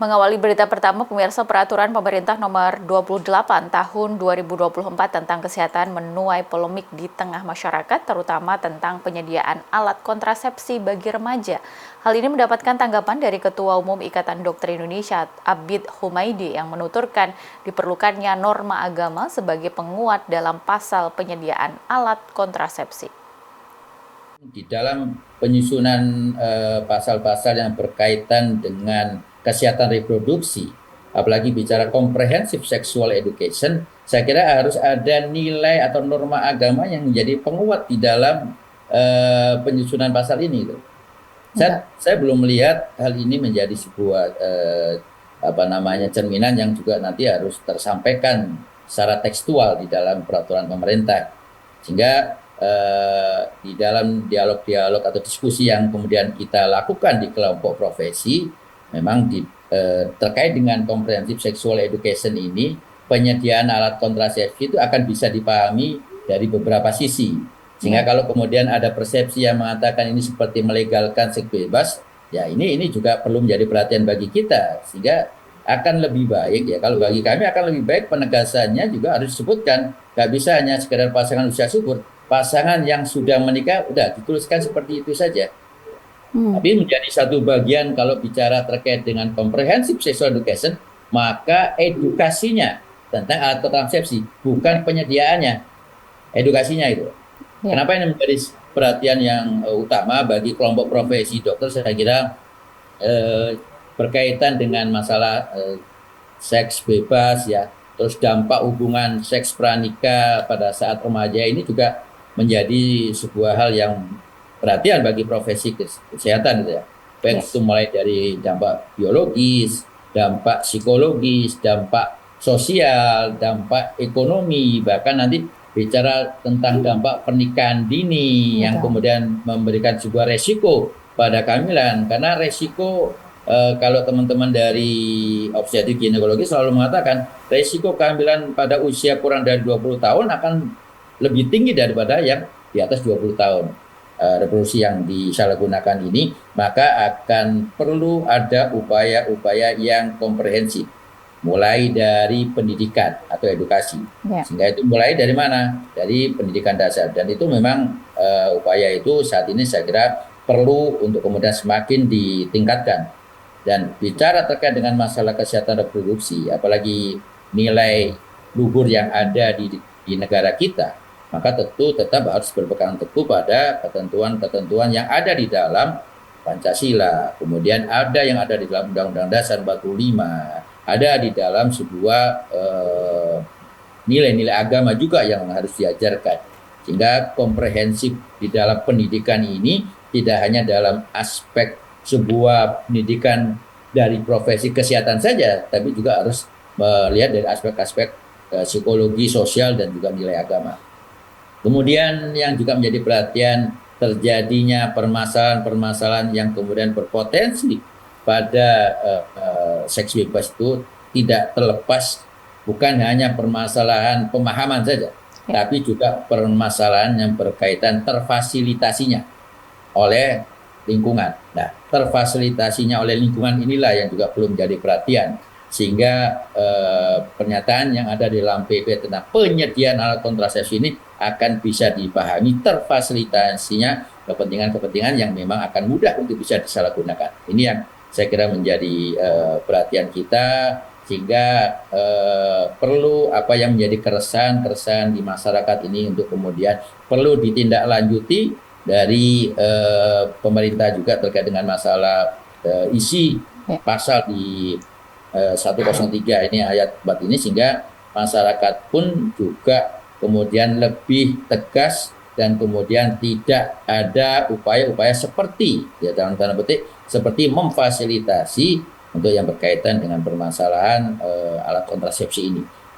Mengawali berita pertama, pemirsa, peraturan pemerintah nomor 28 tahun 2024 tentang kesehatan menuai polemik di tengah masyarakat, terutama tentang penyediaan alat kontrasepsi bagi remaja. Hal ini mendapatkan tanggapan dari Ketua Umum Ikatan Dokter Indonesia, Abid Humaydi, yang menuturkan diperlukannya norma agama sebagai penguat dalam pasal penyediaan alat kontrasepsi. Di dalam penyusunan pasal-pasal yang berkaitan dengan kesehatan reproduksi, apalagi bicara comprehensive sexual education, saya kira harus ada nilai atau norma agama yang menjadi penguat di dalam penyusunan pasal ini. Saya belum melihat hal ini menjadi sebuah cerminan yang juga nanti harus tersampaikan secara tekstual di dalam peraturan pemerintah, sehingga di dalam dialog-dialog atau diskusi yang kemudian kita lakukan di kelompok profesi, memang terkait dengan comprehensive sexual education ini, penyediaan alat kontrasepsi itu akan bisa dipahami dari beberapa sisi. Sehingga kalau kemudian ada persepsi yang mengatakan ini seperti melegalkan seks bebas, ya ini juga perlu menjadi perhatian bagi kita, sehingga akan lebih baik, ya kalau bagi kami akan lebih baik penegasannya juga harus disebutkan, nggak bisa hanya sekedar pasangan usia subur. Pasangan yang sudah menikah udah dituliskan seperti itu saja. Tapi menjadi satu bagian kalau bicara terkait dengan comprehensive sexual education, maka edukasinya tentang alat kontrasepsi, bukan penyediaannya, edukasinya itu. Ya. Kenapa ini menjadi perhatian yang utama bagi kelompok profesi dokter? Saya kira berkaitan dengan masalah seks bebas, ya, terus dampak hubungan seks pranikah pada saat remaja ini juga menjadi sebuah hal yang perhatian bagi profesi kesehatan, gitu ya. Baik itu mulai dari dampak biologis, dampak psikologis, dampak sosial, dampak ekonomi, bahkan nanti bicara tentang dampak pernikahan dini yang kemudian memberikan sebuah resiko pada kehamilan. Karena resiko kalau teman-teman dari obstetrik ginekologi selalu mengatakan resiko kehamilan pada usia kurang dari 20 tahun akan lebih tinggi daripada yang di atas 20 tahun. Reproduksi yang disalahgunakan ini, maka akan perlu ada upaya-upaya yang komprehensif, mulai dari pendidikan atau edukasi. Sehingga itu mulai dari mana? Dari pendidikan dasar. Dan itu memang upaya itu saat ini saya kira perlu untuk kemudian semakin ditingkatkan. Dan bicara terkait dengan masalah kesehatan reproduksi, apalagi nilai luhur yang ada di negara kita, maka tentu tetap harus berpegang teguh pada ketentuan-ketentuan yang ada di dalam Pancasila, kemudian ada yang ada di dalam Undang-Undang Dasar 45, ada di dalam sebuah nilai-nilai agama juga yang harus diajarkan. Sehingga komprehensif di dalam pendidikan ini tidak hanya dalam aspek sebuah pendidikan dari profesi kesehatan saja, tapi juga harus melihat dari aspek-aspek psikologi, sosial, dan juga nilai agama. Kemudian yang juga menjadi perhatian, terjadinya permasalahan-permasalahan yang kemudian berpotensi pada seks bebas itu tidak terlepas, bukan hanya permasalahan pemahaman saja, tapi juga permasalahan yang berkaitan terfasilitasinya oleh lingkungan. Nah, terfasilitasinya oleh lingkungan inilah yang juga belum menjadi perhatian. Sehingga pernyataan yang ada di dalam PP tentang penyediaan alat kontrasepsi ini akan bisa dipahami terfasilitasinya kepentingan-kepentingan yang memang akan mudah untuk bisa disalahgunakan. Ini yang saya kira menjadi perhatian kita, sehingga perlu apa yang menjadi keresahan di masyarakat ini untuk kemudian perlu ditindaklanjuti dari pemerintah juga terkait dengan masalah isi pasal di 103 ini ayat 4 ini, sehingga masyarakat pun juga kemudian lebih tegas dan kemudian tidak ada upaya-upaya seperti, ya dalam tanda petik, seperti memfasilitasi untuk yang berkaitan dengan permasalahan alat kontrasepsi ini.